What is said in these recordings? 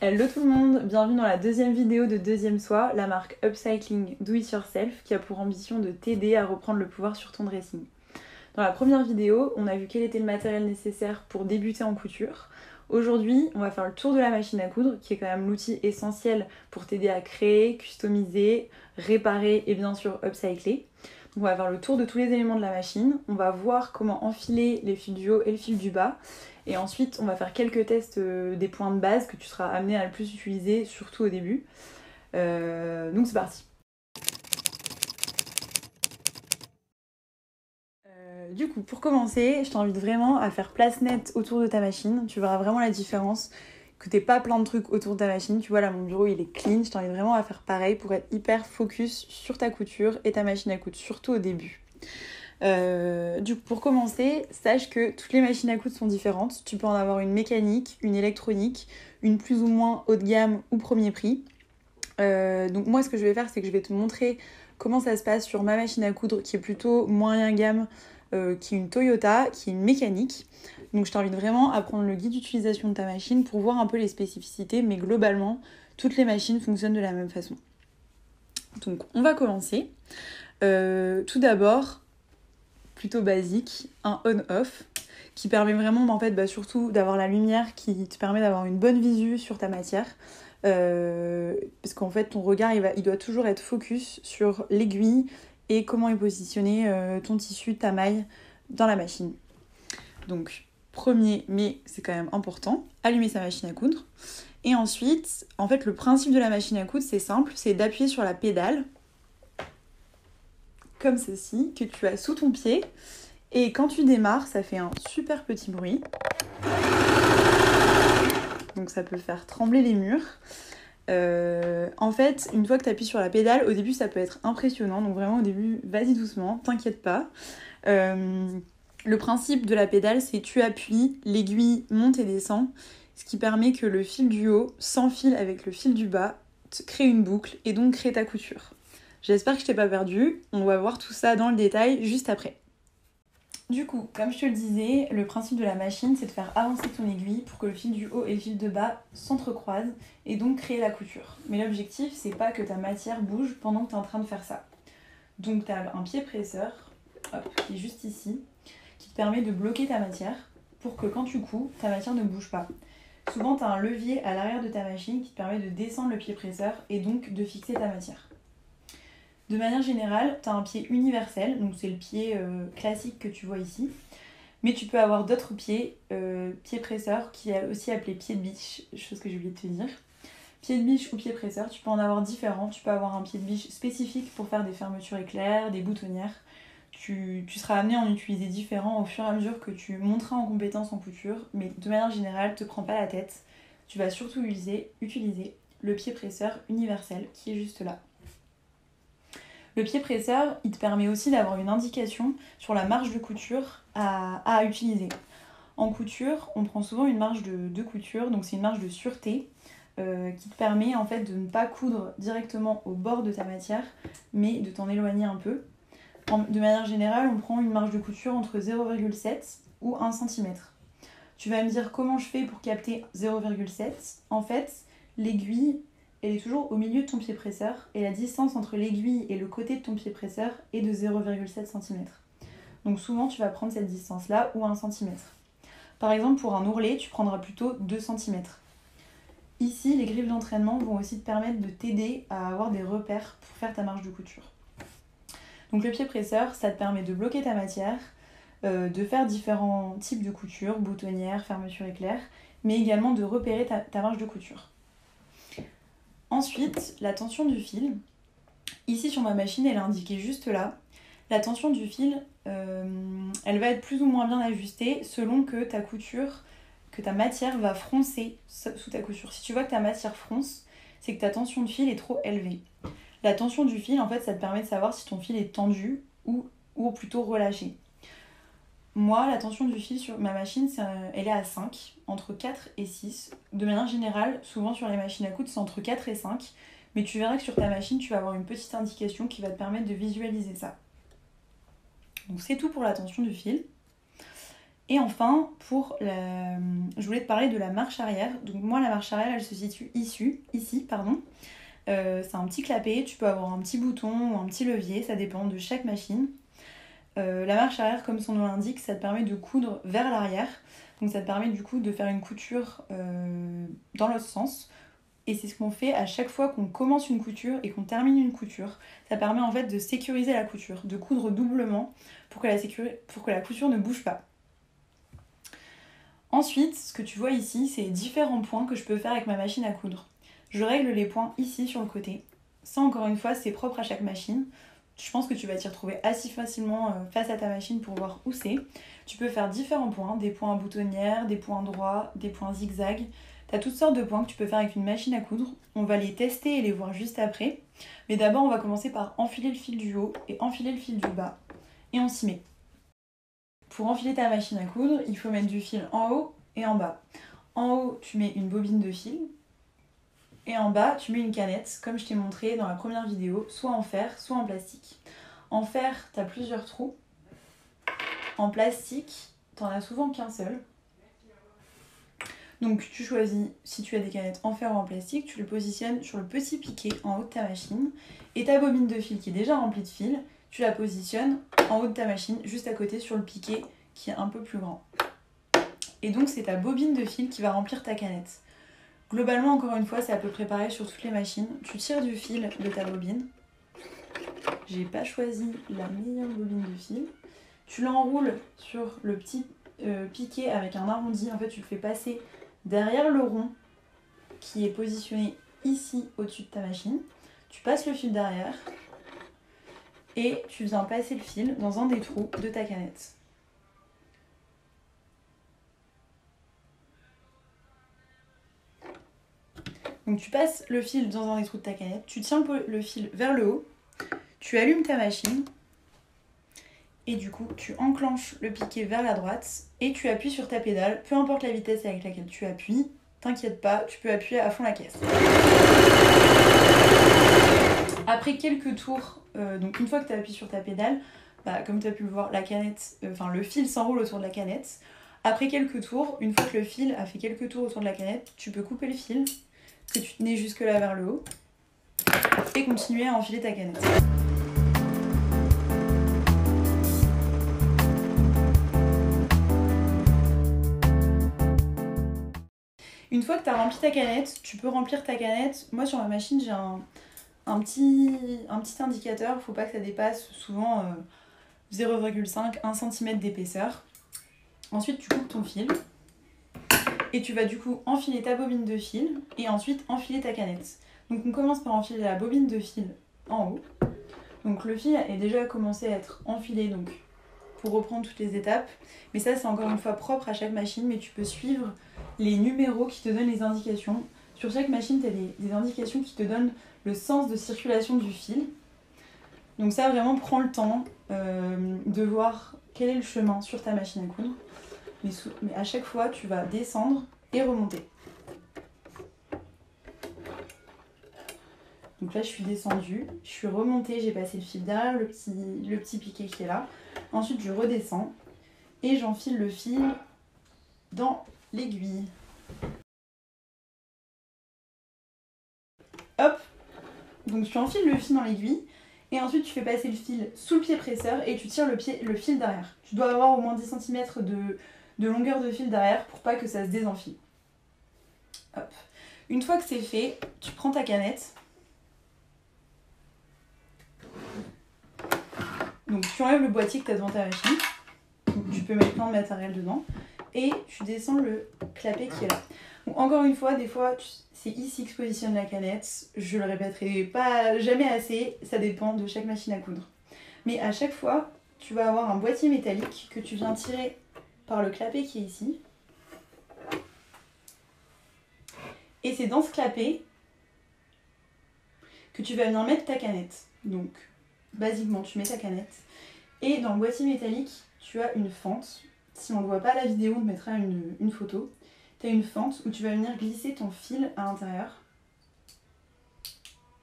Hello tout le monde, bienvenue dans la deuxième vidéo de Deuxième Soi, la marque Upcycling Do It Yourself qui a pour ambition de t'aider à reprendre le pouvoir sur ton dressing. Dans la première vidéo, on a vu quel était le matériel nécessaire pour débuter en couture. Aujourd'hui, on va faire le tour de la machine à coudre qui est quand même l'outil essentiel pour t'aider à créer, customiser, réparer et bien sûr upcycler. Donc on va faire le tour de tous les éléments de la machine, on va voir comment enfiler les fils du haut et le fil du bas. Et ensuite, on va faire quelques tests des points de base que tu seras amené à le plus utiliser, surtout au début. Donc c'est parti. Du coup, pour commencer, je t'invite vraiment à faire place nette autour de ta machine. Tu verras vraiment la différence, que t'aies pas plein de trucs autour de ta machine. Tu vois là, mon bureau il est clean. Je t'invite vraiment à faire pareil pour être hyper focus sur ta couture et ta machine à coudre, surtout au début. Du coup, pour commencer, sache que toutes les machines à coudre sont différentes. Tu peux en avoir une mécanique, une électronique, une plus ou moins haut de gamme ou premier prix. Donc moi, ce que je vais faire, c'est que je vais te montrer comment ça se passe sur ma machine à coudre qui est plutôt moyen gamme, qui est une Toyota, qui est une mécanique. Donc je t'invite vraiment à prendre le guide d'utilisation de ta machine pour voir un peu les spécificités, mais globalement, toutes les machines fonctionnent de la même façon. Donc on va commencer. Tout d'abord, plutôt basique, un on-off qui permet vraiment en fait, surtout d'avoir la lumière qui te permet d'avoir une bonne visu sur ta matière. Parce qu'en fait ton regard il doit toujours être focus sur l'aiguille et comment est positionné ton tissu, ta maille dans la machine. Donc premier, mais c'est quand même important, allumer sa machine à coudre. Et ensuite, en fait le principe de la machine à coudre c'est simple, c'est d'appuyer sur la pédale comme ceci, que tu as sous ton pied. Et quand tu démarres, ça fait un super petit bruit. Donc ça peut faire trembler les murs. En fait, une fois que tu appuies sur la pédale, au début ça peut être impressionnant. Donc vraiment au début, vas-y doucement, t'inquiète pas. Le principe de la pédale, c'est tu appuies, l'aiguille monte et descend. Ce qui permet que le fil du haut s'enfile avec le fil du bas, te crée une boucle et donc crée ta couture. J'espère que je t'ai pas perdu. On va voir tout ça dans le détail juste après. Du coup, comme je te le disais, le principe de la machine, c'est de faire avancer ton aiguille pour que le fil du haut et le fil de bas s'entrecroisent et donc créer la couture. Mais l'objectif, c'est pas que ta matière bouge pendant que tu es en train de faire ça. Donc tu as un pied presseur, qui est juste ici, qui te permet de bloquer ta matière pour que quand tu couds, ta matière ne bouge pas. Souvent, tu as un levier à l'arrière de ta machine qui te permet de descendre le pied presseur et donc de fixer ta matière. De manière générale, tu as un pied universel, donc c'est le pied classique que tu vois ici. Mais tu peux avoir d'autres pieds, pied presseur, qui est aussi appelé pied de biche, chose que j'ai oublié de te dire. Pied de biche ou pied presseur, tu peux en avoir différents. Tu peux avoir un pied de biche spécifique pour faire des fermetures éclairs, des boutonnières. Tu seras amené à en utiliser différents au fur et à mesure que tu monteras en compétence en couture. Mais de manière générale, te prends pas la tête. Tu vas surtout utiliser le pied presseur universel qui est juste là. Le pied presseur, il te permet aussi d'avoir une indication sur la marge de couture à utiliser. En couture, on prend souvent une marge de couture, donc c'est une marge de sûreté qui te permet en fait de ne pas coudre directement au bord de ta matière, mais de t'en éloigner un peu. De manière générale, on prend une marge de couture entre 0,7 ou 1 cm. Tu vas me dire comment je fais pour capter 0,7. En fait, l'aiguille, elle est toujours au milieu de ton pied presseur et la distance entre l'aiguille et le côté de ton pied presseur est de 0,7 cm. Donc souvent tu vas prendre cette distance-là ou 1 cm. Par exemple pour un ourlet, tu prendras plutôt 2 cm. Ici, les griffes d'entraînement vont aussi te permettre de t'aider à avoir des repères pour faire ta marge de couture. Donc le pied presseur, ça te permet de bloquer ta matière, de faire différents types de couture, boutonnière, fermeture éclair, mais également de repérer ta marge de couture. Ensuite, la tension du fil. Ici sur ma machine, elle est indiquée juste là. La tension du fil, elle va être plus ou moins bien ajustée selon que ta couture, que ta matière va froncer sous ta couture. Si tu vois que ta matière fronce, c'est que ta tension de fil est trop élevée. La tension du fil, en fait, ça te permet de savoir si ton fil est tendu ou plutôt relâché. Moi, la tension du fil sur ma machine, elle est à 5, entre 4 et 6. De manière générale, souvent sur les machines à coudre, c'est entre 4 et 5. Mais tu verras que sur ta machine, tu vas avoir une petite indication qui va te permettre de visualiser ça. Donc c'est tout pour la tension du fil. Et enfin, je voulais te parler de la marche arrière. Donc moi, la marche arrière, elle se situe ici. C'est un petit clapet, tu peux avoir un petit bouton ou un petit levier, ça dépend de chaque machine. La marche arrière, comme son nom l'indique, ça te permet de coudre vers l'arrière. Donc ça te permet du coup de faire une couture dans l'autre sens. Et c'est ce qu'on fait à chaque fois qu'on commence une couture et qu'on termine une couture. Ça permet en fait de sécuriser la couture, de coudre doublement pour que la couture ne bouge pas. Ensuite, ce que tu vois ici, c'est différents points que je peux faire avec ma machine à coudre. Je règle les points ici sur le côté. Ça, encore une fois, c'est propre à chaque machine. Je pense que tu vas t'y retrouver assez facilement face à ta machine pour voir où c'est. Tu peux faire différents points, des points à boutonnière, des points droits, des points zigzag. Tu as toutes sortes de points que tu peux faire avec une machine à coudre. On va les tester et les voir juste après. Mais d'abord, on va commencer par enfiler le fil du haut et enfiler le fil du bas. Et on s'y met. Pour enfiler ta machine à coudre, il faut mettre du fil en haut et en bas. En haut, tu mets une bobine de fil. Et en bas, tu mets une canette, comme je t'ai montré dans la première vidéo, soit en fer, soit en plastique. En fer, tu as plusieurs trous. En plastique, tu n'en as souvent qu'un seul. Donc tu choisis, si tu as des canettes en fer ou en plastique, tu le positionnes sur le petit piquet en haut de ta machine. Et ta bobine de fil qui est déjà remplie de fil, tu la positionnes en haut de ta machine, juste à côté sur le piquet qui est un peu plus grand. Et donc c'est ta bobine de fil qui va remplir ta canette. Globalement, encore une fois, c'est à peu près pareil sur toutes les machines. Tu tires du fil de ta bobine. J'ai pas choisi la meilleure bobine de fil. Tu l'enroules sur le petit piquet avec un arrondi. En fait, tu le fais passer derrière le rond qui est positionné ici au-dessus de ta machine. Tu passes le fil derrière et tu viens passer le fil dans un des trous de ta canette. Donc tu passes le fil dans un des trous de ta canette, tu tiens le fil vers le haut, tu allumes ta machine et du coup tu enclenches le piquet vers la droite et tu appuies sur ta pédale, peu importe la vitesse avec laquelle tu appuies, t'inquiète pas, tu peux appuyer à fond la caisse. Après quelques tours, donc une fois que tu as appuyé sur ta pédale, comme tu as pu le voir, le fil s'enroule autour de la canette. Après quelques tours, une fois que le fil a fait quelques tours autour de la canette, tu peux couper le fil que tu tenais jusque là vers le haut et continuer à enfiler ta canette. Une fois que tu as rempli ta canette, tu peux remplir ta canette. Moi sur ma machine j'ai un petit indicateur, il ne faut pas que ça dépasse souvent 0,5-1 cm d'épaisseur. Ensuite tu coupes ton fil. Et tu vas du coup enfiler ta bobine de fil et ensuite enfiler ta canette. Donc on commence par enfiler la bobine de fil en haut. Donc le fil est déjà commencé à être enfilé donc pour reprendre toutes les étapes. Mais ça c'est encore une fois propre à chaque machine, mais tu peux suivre les numéros qui te donnent les indications. Sur chaque machine, tu as des indications qui te donnent le sens de circulation du fil. Donc ça vraiment prends le temps de voir quel est le chemin sur ta machine à coudre. Mais à chaque fois, tu vas descendre et remonter. Donc là, je suis descendue, je suis remontée, j'ai passé le fil derrière le petit piquet qui est là. Ensuite, je redescends et j'enfile le fil dans l'aiguille. Hop! Donc tu enfiles le fil dans l'aiguille et ensuite tu fais passer le fil sous le pied presseur et tu tires le fil derrière. Tu dois avoir au moins 10 cm de longueur de fil derrière pour pas que ça se désenfile. Hop. Une fois que c'est fait, tu prends ta canette. Donc tu enlèves le boîtier que tu as devant ta machine. Donc, tu peux mettre plein de matériel dedans. Et tu descends le clapet qui est là. Donc, encore une fois, des fois, c'est ici que se positionne la canette. Je le répéterai pas jamais assez, ça dépend de chaque machine à coudre. Mais à chaque fois, tu vas avoir un boîtier métallique que tu viens tirer par le clapet qui est ici. Et c'est dans ce clapet que tu vas venir mettre ta canette. Donc, basiquement, tu mets ta canette. Et dans le boîtier métallique, tu as une fente. Si on ne voit pas la vidéo, on te mettra une photo. Tu as une fente où tu vas venir glisser ton fil à l'intérieur.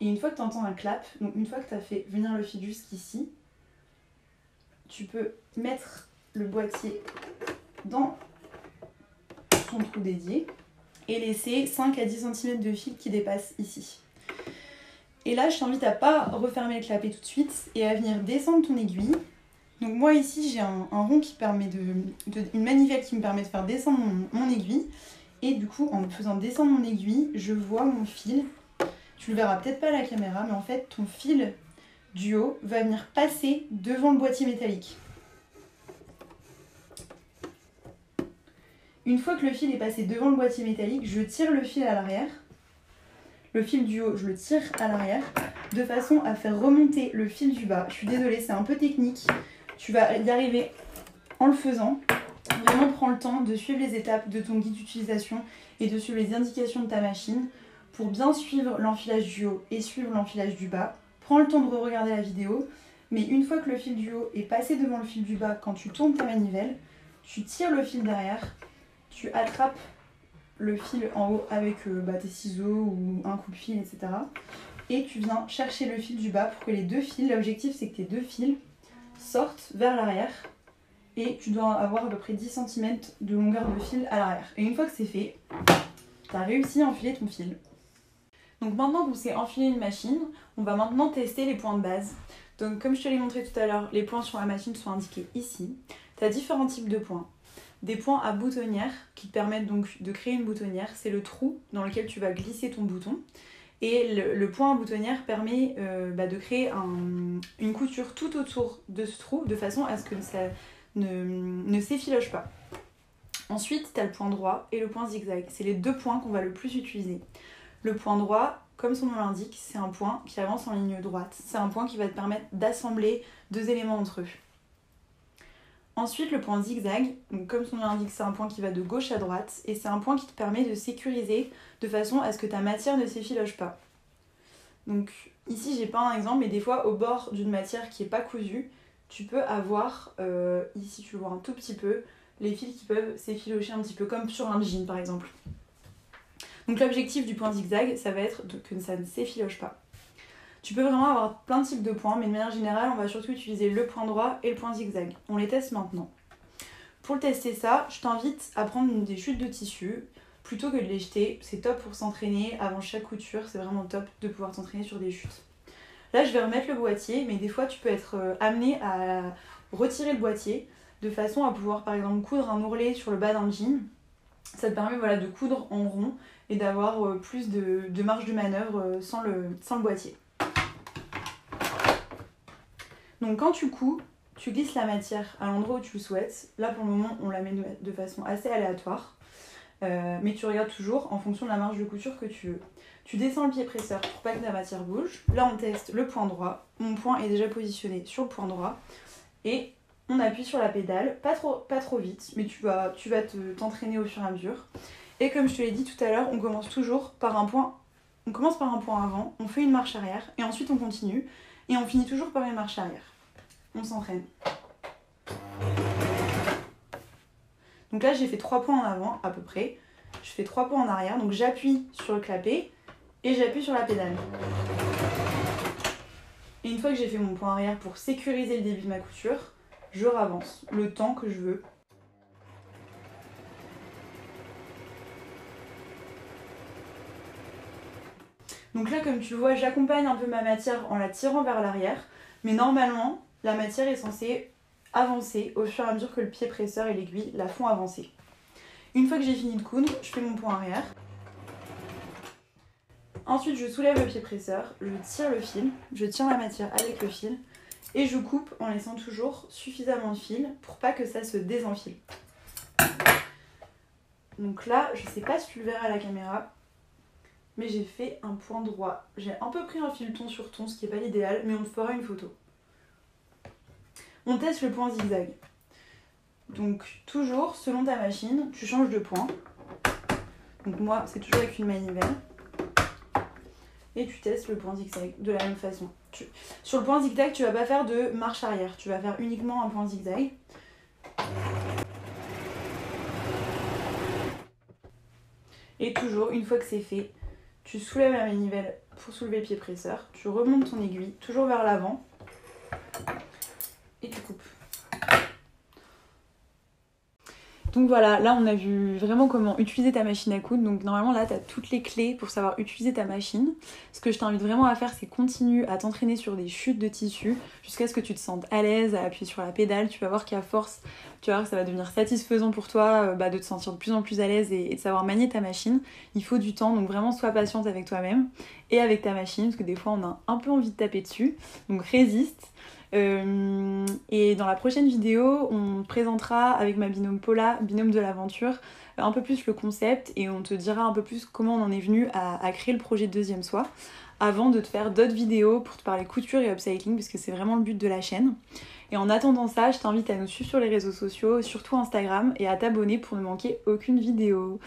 Et une fois que tu entends un clap, donc une fois que tu as fait venir le fil jusqu'ici, tu peux mettre le boîtier dans ton trou dédié et laisser 5 à 10 cm de fil qui dépasse ici. Et là, je t'invite à pas refermer le clapet tout de suite et à venir descendre ton aiguille. Donc moi ici, j'ai un rond qui permet une manivelle qui me permet de faire descendre mon aiguille. Et du coup, en faisant descendre mon aiguille, je vois mon fil. Tu le verras peut-être pas à la caméra, mais en fait, ton fil du haut va venir passer devant le boîtier métallique. Une fois que le fil est passé devant le boîtier métallique, je tire le fil à l'arrière. Le fil du haut, je le tire à l'arrière, de façon à faire remonter le fil du bas. Je suis désolée, c'est un peu technique. Tu vas y arriver en le faisant. Vraiment, prends le temps de suivre les étapes de ton guide d'utilisation et de suivre les indications de ta machine pour bien suivre l'enfilage du haut et suivre l'enfilage du bas. Prends le temps de regarder la vidéo, mais une fois que le fil du haut est passé devant le fil du bas, quand tu tournes ta manivelle, tu tires le fil derrière, tu attrapes le fil en haut avec tes ciseaux ou un coupe-fil, etc. Et tu viens chercher le fil du bas pour que les deux fils, l'objectif c'est que tes deux fils sortent vers l'arrière et tu dois avoir à peu près 10 cm de longueur de fil à l'arrière. Et une fois que c'est fait, tu as réussi à enfiler ton fil. Donc maintenant qu'on s'est enfilé une machine, on va maintenant tester les points de base. Donc comme je te l'ai montré tout à l'heure, les points sur la machine sont indiqués ici. Tu as différents types de points. Des points à boutonnière qui te permettent donc de créer une boutonnière, c'est le trou dans lequel tu vas glisser ton bouton. Et le point à boutonnière permet de créer une couture tout autour de ce trou de façon à ce que ça ne s'effiloche pas. Ensuite, tu as le point droit et le point zigzag. C'est les deux points qu'on va le plus utiliser. Le point droit, comme son nom l'indique, c'est un point qui avance en ligne droite. C'est un point qui va te permettre d'assembler deux éléments entre eux. Ensuite, le point zigzag, donc comme son nom l'indique, c'est un point qui va de gauche à droite et c'est un point qui te permet de sécuriser de façon à ce que ta matière ne s'effiloche pas. Donc ici, j'ai pas un exemple, mais des fois, au bord d'une matière qui n'est pas cousue, tu peux avoir, ici tu le vois un tout petit peu, les fils qui peuvent s'effilocher un petit peu, comme sur un jean par exemple. Donc l'objectif du point zigzag, ça va être que ça ne s'effiloche pas. Tu peux vraiment avoir plein de types de points, mais de manière générale, on va surtout utiliser le point droit et le point zigzag. On les teste maintenant. Pour tester ça, je t'invite à prendre des chutes de tissu, plutôt que de les jeter. C'est top pour s'entraîner avant chaque couture, c'est vraiment top de pouvoir t'entraîner sur des chutes. Là, je vais remettre le boîtier, mais des fois, tu peux être amené à retirer le boîtier de façon à pouvoir, par exemple, coudre un ourlet sur le bas d'un jean. Ça te permet de coudre en rond et d'avoir plus de marge de manœuvre sans le boîtier. Donc quand tu couds, tu glisses la matière à l'endroit où tu le souhaites. Là pour le moment on la met de façon assez aléatoire. Mais tu regardes toujours en fonction de la marge de couture que tu veux. Tu descends le pied presseur pour pas que la matière bouge. Là on teste le point droit. Mon point est déjà positionné sur le point droit. Et on appuie sur la pédale, pas trop vite, mais tu vas t'entraîner au fur et à mesure. Et comme je te l'ai dit tout à l'heure, on commence toujours par un point. On commence par un point avant, on fait une marche arrière et ensuite on continue. Et on finit toujours par une marche arrière. On s'entraîne. Donc là j'ai fait 3 points en avant à peu près. Je fais 3 points en arrière, donc j'appuie sur le clapet et j'appuie sur la pédale. Et une fois que j'ai fait mon point arrière pour sécuriser le début de ma couture, je ravance le temps que je veux. Donc là comme tu le vois, j'accompagne un peu ma matière en la tirant vers l'arrière, mais normalement la matière est censée avancer au fur et à mesure que le pied presseur et l'aiguille la font avancer. Une fois que j'ai fini de coudre, je fais mon point arrière. Ensuite je soulève le pied presseur, je tire le fil, je tire la matière avec le fil et je coupe en laissant toujours suffisamment de fil pour pas que ça se désenfile. Donc là, je sais pas si tu le verras à la caméra, mais j'ai fait un point droit. J'ai un peu pris un fil ton sur ton, ce qui n'est pas l'idéal, mais on te fera une photo. On teste le point zigzag. Donc toujours, selon ta machine, tu changes de point. Donc moi, c'est toujours avec une manivelle. Et tu testes le point zigzag de la même façon. Sur le point zigzag, tu vas pas faire de marche arrière. Tu vas faire uniquement un point zigzag. Et toujours, une fois que c'est fait, tu soulèves la manivelle pour soulever le pied presseur. Tu remontes ton aiguille, toujours vers l'avant. Et tu coupes. Donc voilà, là on a vu vraiment comment utiliser ta machine à coudre. Donc normalement là tu as toutes les clés pour savoir utiliser ta machine. Ce que je t'invite vraiment à faire, c'est continue à t'entraîner sur des chutes de tissu jusqu'à ce que tu te sentes à l'aise à appuyer sur la pédale. Tu vas voir qu'à force, tu vas voir que ça va devenir satisfaisant pour toi de te sentir de plus en plus à l'aise et de savoir manier ta machine. Il faut du temps, donc vraiment sois patiente avec toi-même et avec ta machine, parce que des fois on a un peu envie de taper dessus. Donc résiste. Et dans la prochaine vidéo, on présentera avec ma binôme Paula, binôme de l'aventure, un peu plus le concept et on te dira un peu plus comment on en est venu à créer le projet de Deuxième Soi avant de te faire d'autres vidéos pour te parler couture et upcycling parce que c'est vraiment le but de la chaîne. Et en attendant ça, je t'invite à nous suivre sur les réseaux sociaux, surtout Instagram, et à t'abonner pour ne manquer aucune vidéo.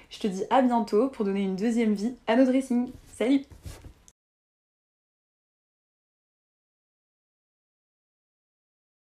Je te dis à bientôt pour donner une deuxième vie à nos dressings. Salut!